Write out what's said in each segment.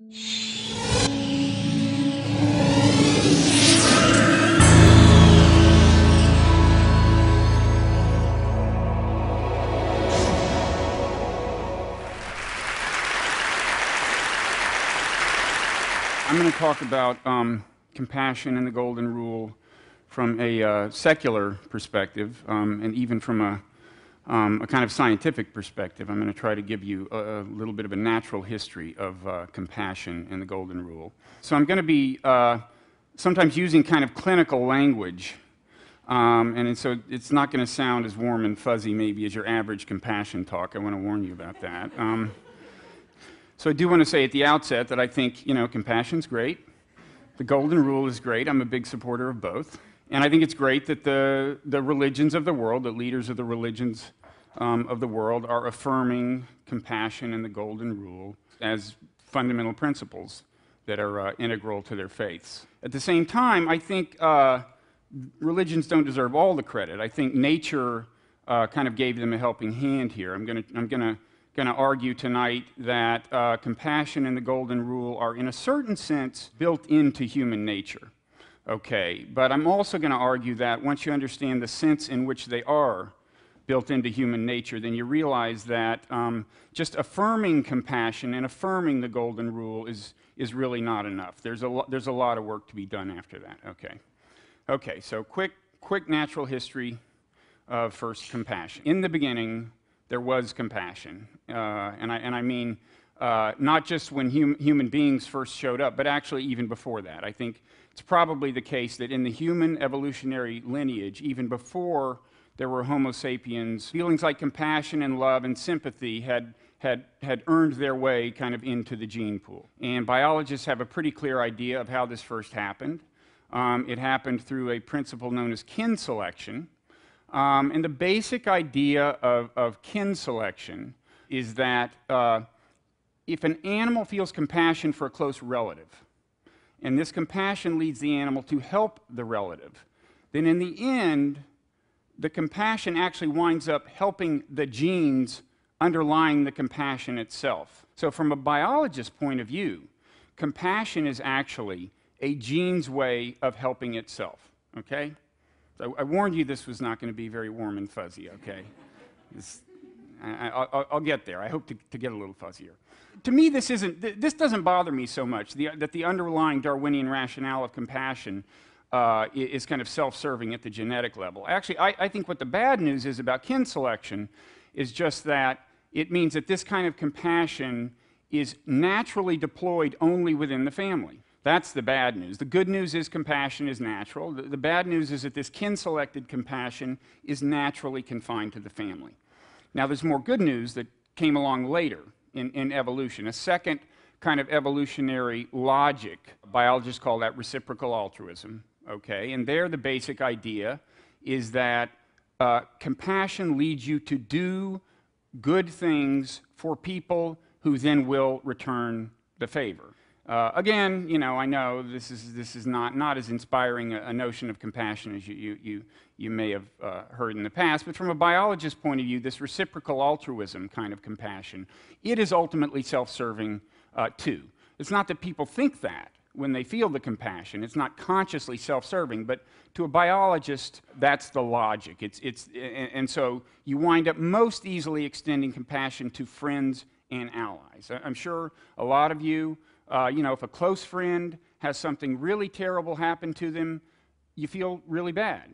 I'm going to talk about compassion and the Golden Rule from a secular perspective, and even from a kind of scientific perspective. I'm going to try to give you a little bit of a natural history of compassion and the Golden Rule. So I'm going to be sometimes using kind of clinical language, and so it's not going to sound as warm and fuzzy maybe as your average compassion talk. I want to warn you about that. So I do want to say at the outset that I think, compassion's great. The Golden Rule is great. I'm a big supporter of both. And I think it's great that the religions of the world, the leaders of the religions of the world, are affirming compassion and the Golden Rule as fundamental principles that are integral to their faiths. At the same time, I think religions don't deserve all the credit. I think nature kind of gave them a helping hand here. I'm going to argue tonight that compassion and the Golden Rule are, in a certain sense, built into human nature. Okay, but I'm also going to argue that once you understand the sense in which they are built into human nature, then you realize that just affirming compassion and affirming the Golden Rule is really not enough. There's a lot of work to be done after that. Okay. So quick natural history of first compassion. In the beginning, there was compassion, and I mean not just when human beings first showed up, but actually even before that. I think it's probably the case that in the human evolutionary lineage, even before there were Homo sapiens, feelings like compassion and love and sympathy had earned their way kind of into the gene pool. And biologists have a pretty clear idea of how this first happened. It happened through a principle known as kin selection. And the basic idea of kin selection is that if an animal feels compassion for a close relative, and this compassion leads the animal to help the relative, then in the end, the compassion actually winds up helping the genes underlying the compassion itself. So from a biologist's point of view, compassion is actually a gene's way of helping itself, okay? So I warned you this was not going to be very warm and fuzzy, okay? I'll get there. I hope to get a little fuzzier. To me, this doesn't bother me so much, that the underlying Darwinian rationale of compassion is kind of self-serving at the genetic level. Actually, I think what the bad news is about kin selection is just that it means that this kind of compassion is naturally deployed only within the family. That's the bad news. The good news is compassion is natural. The bad news is that this kin-selected compassion is naturally confined to the family. Now, there's more good news that came along later in evolution, a second kind of evolutionary logic. Biologists call that reciprocal altruism, okay? And there the basic idea is that compassion leads you to do good things for people who then will return the favor. Again, I know this is not as inspiring a notion of compassion as you may have heard in the past, but from a biologist's point of view, this reciprocal altruism kind of compassion, it is ultimately self-serving too. It's not that people think that when they feel the compassion. It's not consciously self-serving, but to a biologist, that's the logic. And so you wind up most easily extending compassion to friends and allies. I'm sure a lot of you, if a close friend has something really terrible happen to them, you feel really bad.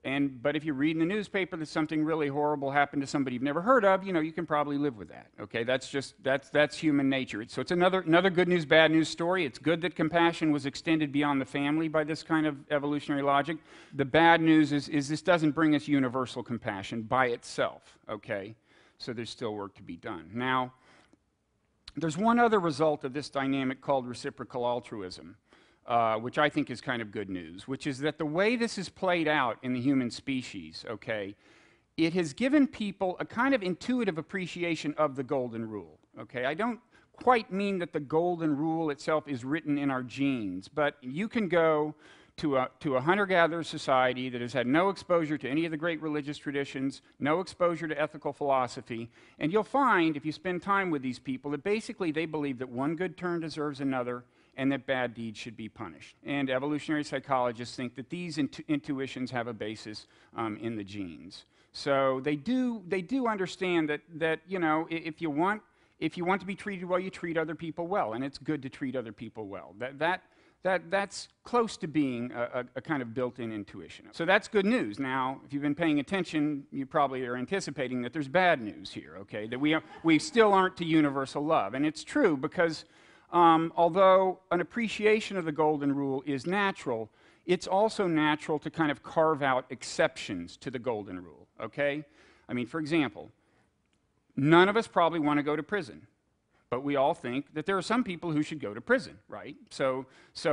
But if you read in the newspaper that something really horrible happened to somebody you've never heard of, you can probably live with that. Okay, that's human nature. So it's another good news, bad news story. It's good that compassion was extended beyond the family by this kind of evolutionary logic. The bad news is this doesn't bring us universal compassion by itself. Okay, so there's still work to be done. Now, there's one other result of this dynamic called reciprocal altruism, which I think is kind of good news, which is that the way this is played out in the human species, okay, it has given people a kind of intuitive appreciation of the Golden Rule, okay? I don't quite mean that the Golden Rule itself is written in our genes, but you can go to a hunter-gatherer society that has had no exposure to any of the great religious traditions, no exposure to ethical philosophy, and you'll find, if you spend time with these people, that basically they believe that one good turn deserves another, and that bad deeds should be punished. And evolutionary psychologists think that these intuitions have a basis in the genes. So they do understand that you know, if you want to be treated well, you treat other people well, and it's good to treat other people well. That's close to being a kind of built-in intuition. So that's good news. Now, if you've been paying attention, you probably are anticipating that there's bad news here, okay? That we still aren't to universal love. And it's true because although an appreciation of the golden rule is natural, it's also natural to kind of carve out exceptions to the golden rule, okay? I mean, for example, none of us probably want to go to prison. But we all think that there are some people who should go to prison, right? So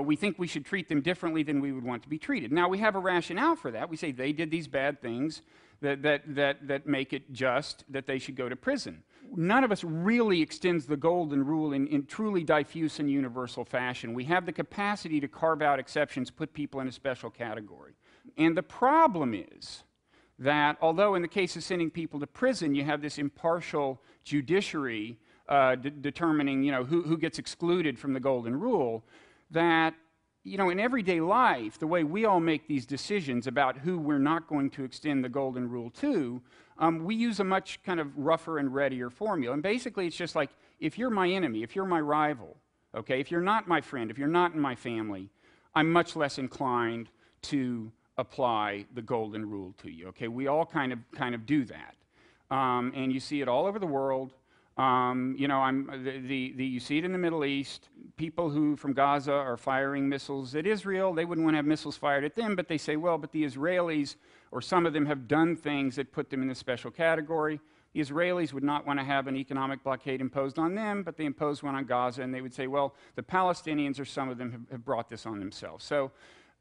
we think we should treat them differently than we would want to be treated. Now, we have a rationale for that. We say they did these bad things that make it just that they should go to prison. None of us really extends the golden rule in truly diffuse and universal fashion. We have the capacity to carve out exceptions, put people in a special category. And the problem is that although in the case of sending people to prison, you have this impartial judiciary determining, you know, who gets excluded from the golden rule, that, you know, in everyday life, the way we all make these decisions about who we're not going to extend the golden rule to, we use a much kind of rougher and readier formula. And basically, it's just like, if you're my enemy, if you're my rival, okay, if you're not my friend, if you're not in my family, I'm much less inclined to apply the golden rule to you, okay? We all kind of do that. And you see it all over the world. You know, you see it in the Middle East. People who from Gaza are firing missiles at Israel, they wouldn't want to have missiles fired at them, but they say, well, but the Israelis, or some of them, have done things that put them in a special category. The Israelis would not want to have an economic blockade imposed on them, but they imposed one on Gaza, and they would say, well, the Palestinians, or some of them, have brought this on themselves. So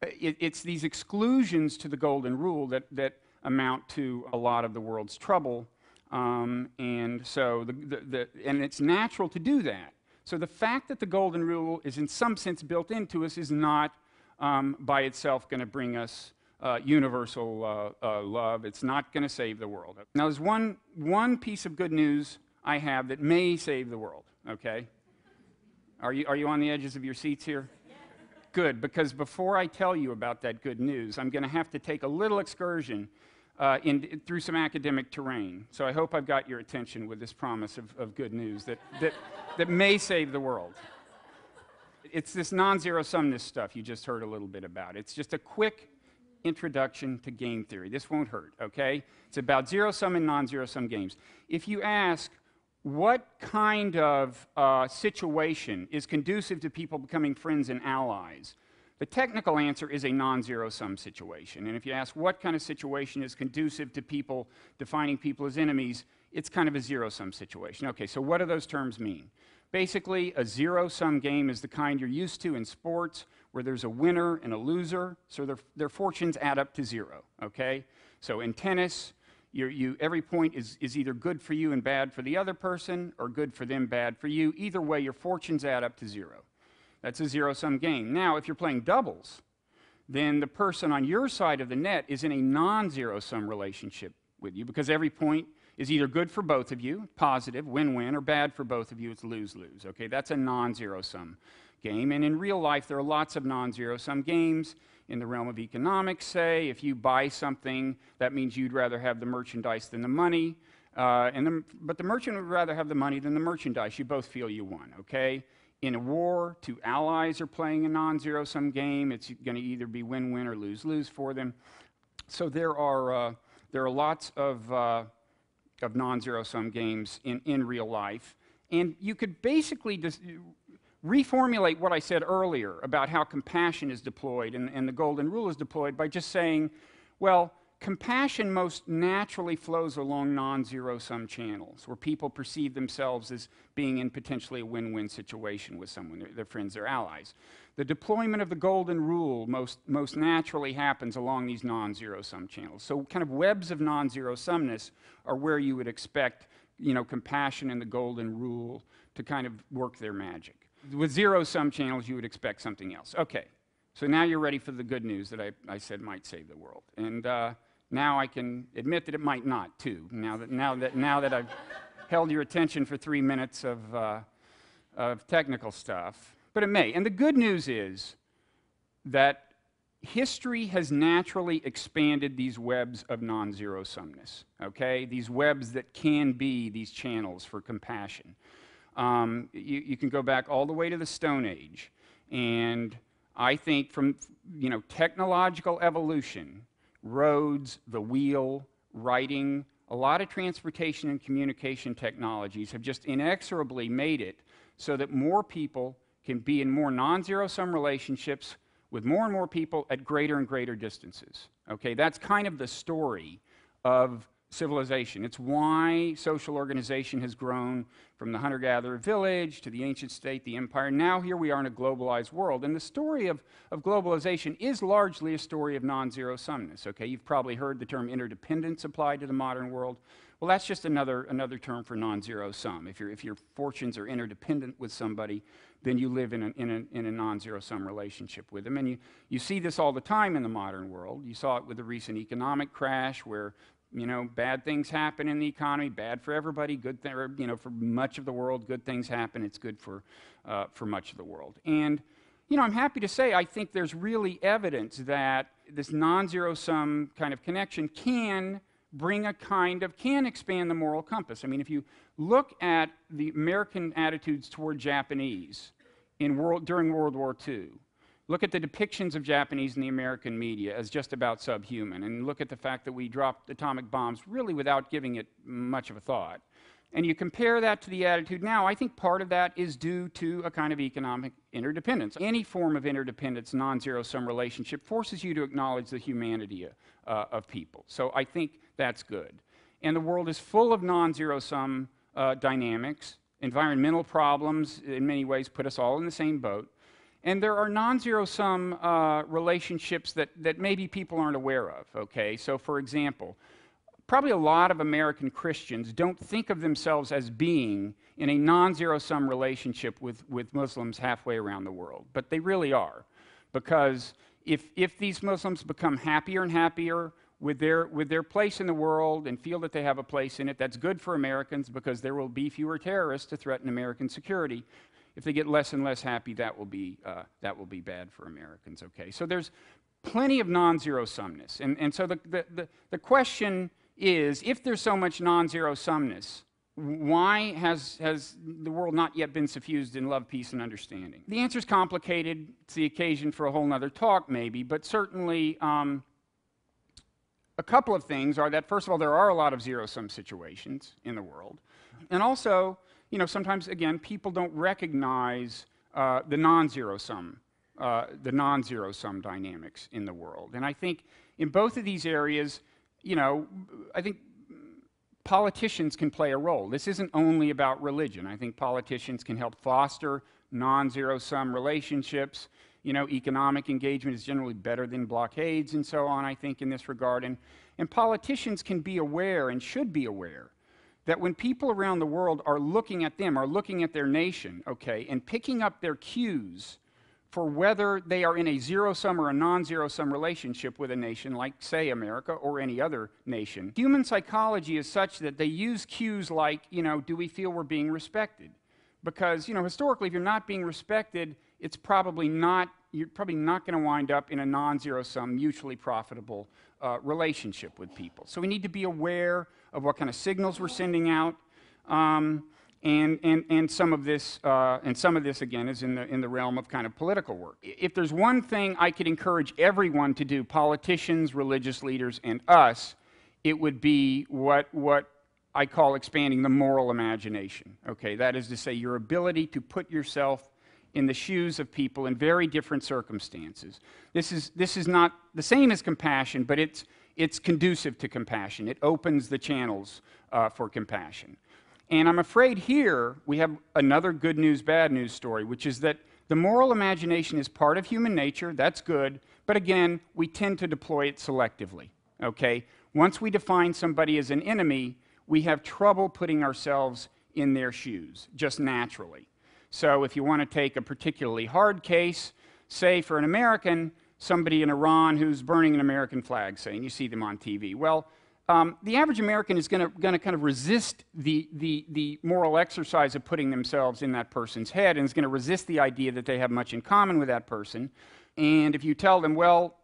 it's these exclusions to the golden rule that amount to a lot of the world's trouble. And so, and it's natural to do that. So the fact that the golden rule is in some sense built into us is not by itself going to bring us universal love. It's not going to save the world. Now there's one piece of good news I have that may save the world, okay? Are you on the edges of your seats here? Good, because before I tell you about that good news, I'm going to have to take a little excursion through some academic terrain. So I hope I've got your attention with this promise of good news that may save the world. It's this non-zero-sumness stuff you just heard a little bit about. It's just a quick introduction to game theory. This won't hurt, okay? It's about zero-sum and non-zero-sum games. If you ask what kind of situation is conducive to people becoming friends and allies, the technical answer is a non-zero-sum situation. And if you ask what kind of situation is conducive to people defining people as enemies, it's kind of a zero-sum situation. Okay, so what do those terms mean? Basically, a zero-sum game is the kind you're used to in sports, where there's a winner and a loser, so their fortunes add up to zero, okay? So in tennis, every point is either good for you and bad for the other person, or good for them, bad for you. Either way, your fortunes add up to zero. That's a zero-sum game. Now, if you're playing doubles, then the person on your side of the net is in a non-zero-sum relationship with you, because every point is either good for both of you, positive, win-win, or bad for both of you, it's lose-lose. Okay, that's a non-zero-sum game. And in real life, there are lots of non-zero-sum games. In the realm of economics, say, if you buy something, that means you'd rather have the merchandise than the money. But the merchant would rather have the money than the merchandise. You both feel you won, okay? In a war, two allies are playing a non-zero-sum game. It's going to either be win-win or lose-lose for them. So there are lots of non-zero-sum games in real life. And you could basically just reformulate what I said earlier about how compassion is deployed and the golden rule is deployed by just saying, well, compassion most naturally flows along non-zero-sum channels where people perceive themselves as being in potentially a win-win situation with someone, their friends, their allies. The deployment of the golden rule most naturally happens along these non-zero-sum channels. So kind of webs of non-zero-sumness are where you would expect, you know, compassion and the golden rule to kind of work their magic. With zero-sum channels, you would expect something else. Okay, So now you're ready for the good news that I said might save the world. And now I can admit that it might not, too, now that I've held your attention for 3 minutes of technical stuff. But it may. And the good news is that history has naturally expanded these webs of non-zero-sumness, okay? These webs that can be these channels for compassion. You can go back all the way to the Stone Age, and I think from, technological evolution, roads, the wheel, writing, a lot of transportation and communication technologies have just inexorably made it so that more people can be in more non-zero-sum relationships with more and more people at greater and greater distances. Okay, that's kind of the story of civilization. It's why social organization has grown from the hunter-gatherer village to the ancient state, the empire. Now here we are in a globalized world. And the story of globalization is largely a story of non-zero-sumness. Okay, you've probably heard the term interdependence applied to the modern world. Well, that's just another term for non-zero-sum. If your fortunes are interdependent with somebody, then you live in a non-zero-sum relationship with them. And you see this all the time in the modern world. You saw it with the recent economic crash where bad things happen in the economy, bad for everybody, good for much of the world, good things happen, it's good for much of the world. And, I'm happy to say I think there's really evidence that this non-zero-sum kind of connection can expand the moral compass. I mean, if you look at the American attitudes toward Japanese during World War II, look at the depictions of Japanese in the American media as just about subhuman, and look at the fact that we dropped atomic bombs really without giving it much of a thought. And you compare that to the attitude now, I think part of that is due to a kind of economic interdependence. Any form of interdependence, non-zero-sum relationship, forces you to acknowledge the humanity of people. So I think that's good. And the world is full of non-zero-sum dynamics. Environmental problems, in many ways, put us all in the same boat. And there are non-zero-sum relationships that maybe people aren't aware of, okay? So for example, probably a lot of American Christians don't think of themselves as being in a non-zero-sum relationship with Muslims halfway around the world, but they really are. Because if these Muslims become happier and happier with their place in the world and feel that they have a place in it, that's good for Americans because there will be fewer terrorists to threaten American security. If they get less and less happy, that will be bad for Americans, okay? So there's plenty of non-zero-sumness. And so the question is, if there's so much non-zero-sumness, why has the world not yet been suffused in love, peace, and understanding? The answer is complicated. It's the occasion for a whole nother talk, maybe, but certainly a couple of things are that, first of all, there are a lot of zero-sum situations in the world. And also, sometimes, again, people don't recognize the non-zero-sum dynamics in the world. And I think in both of these areas, I think politicians can play a role. This isn't only about religion. I think politicians can help foster non-zero-sum relationships. Economic engagement is generally better than blockades and so on, I think, in this regard. And politicians can be aware and should be aware that when people around the world are looking at them, are looking at their nation, okay, and picking up their cues for whether they are in a zero-sum or a non-zero-sum relationship with a nation like, say, America or any other nation, human psychology is such that they use cues like, do we feel we're being respected? Because, historically, if you're not being respected, you're probably not going to wind up in a non-zero-sum, mutually profitable relationship with people. So we need to be aware of what kind of signals we're sending out, and some of this again is in the realm of kind of political work. If there's one thing I could encourage everyone to do, politicians, religious leaders, and us, it would be what I call expanding the moral imagination. Okay, that is to say, your ability to put yourself in the shoes of people in very different circumstances. This is not the same as compassion, but it's conducive to compassion. It opens the channels for compassion. And I'm afraid here we have another good news, bad news story, which is that the moral imagination is part of human nature. That's good. But again, we tend to deploy it selectively. Okay? Once we define somebody as an enemy, we have trouble putting ourselves in their shoes, just naturally. So if you want to take a particularly hard case, say for an American, somebody in Iran who's burning an American flag, say, and you see them on TV. Well, the average American is going to kind of resist the moral exercise of putting themselves in that person's head, and is going to resist the idea that they have much in common with that person. And if you tell them, well,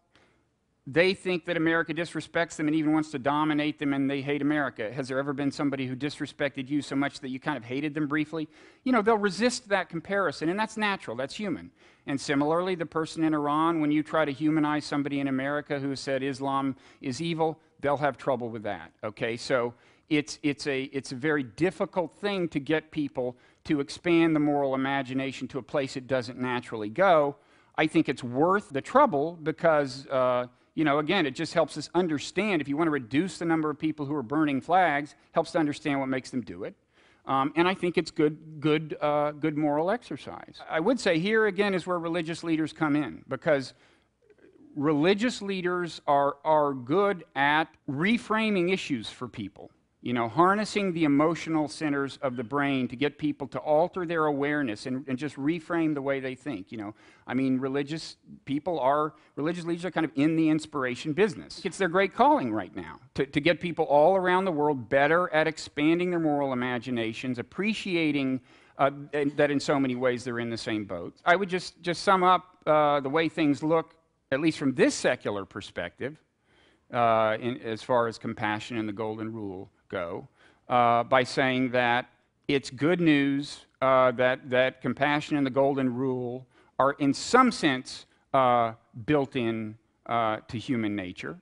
they think that America disrespects them and even wants to dominate them, and they hate America. Has there ever been somebody who disrespected you so much that you kind of hated them briefly? You know, they'll resist that comparison, and that's natural, that's human. And similarly, the person in Iran, when you try to humanize somebody in America who said Islam is evil, they'll have trouble with that, okay? So it's a very difficult thing to get people to expand the moral imagination to a place it doesn't naturally go. I think it's worth the trouble because, you know, again, it just helps us understand. If you want to reduce the number of people who are burning flags, helps to understand what makes them do it. And I think it's good moral exercise. I would say here, again, is where religious leaders come in, because religious leaders are good at reframing issues for people. You know, harnessing the emotional centers of the brain to get people to alter their awareness and just reframe the way they think, you know. I mean, religious leaders are kind of in the inspiration business. It's their great calling right now, to get people all around the world better at expanding their moral imaginations, appreciating that in so many ways they're in the same boat. I would just sum up the way things look, at least from this secular perspective, as far as compassion and the golden rule go, by saying that it's good news that compassion and the golden rule are in some sense built in to human nature.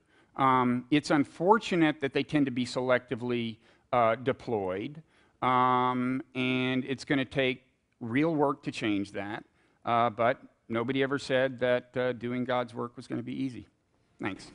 It's unfortunate that they tend to be selectively deployed, and it's going to take real work to change that, but nobody ever said that doing God's work was going to be easy. Thanks.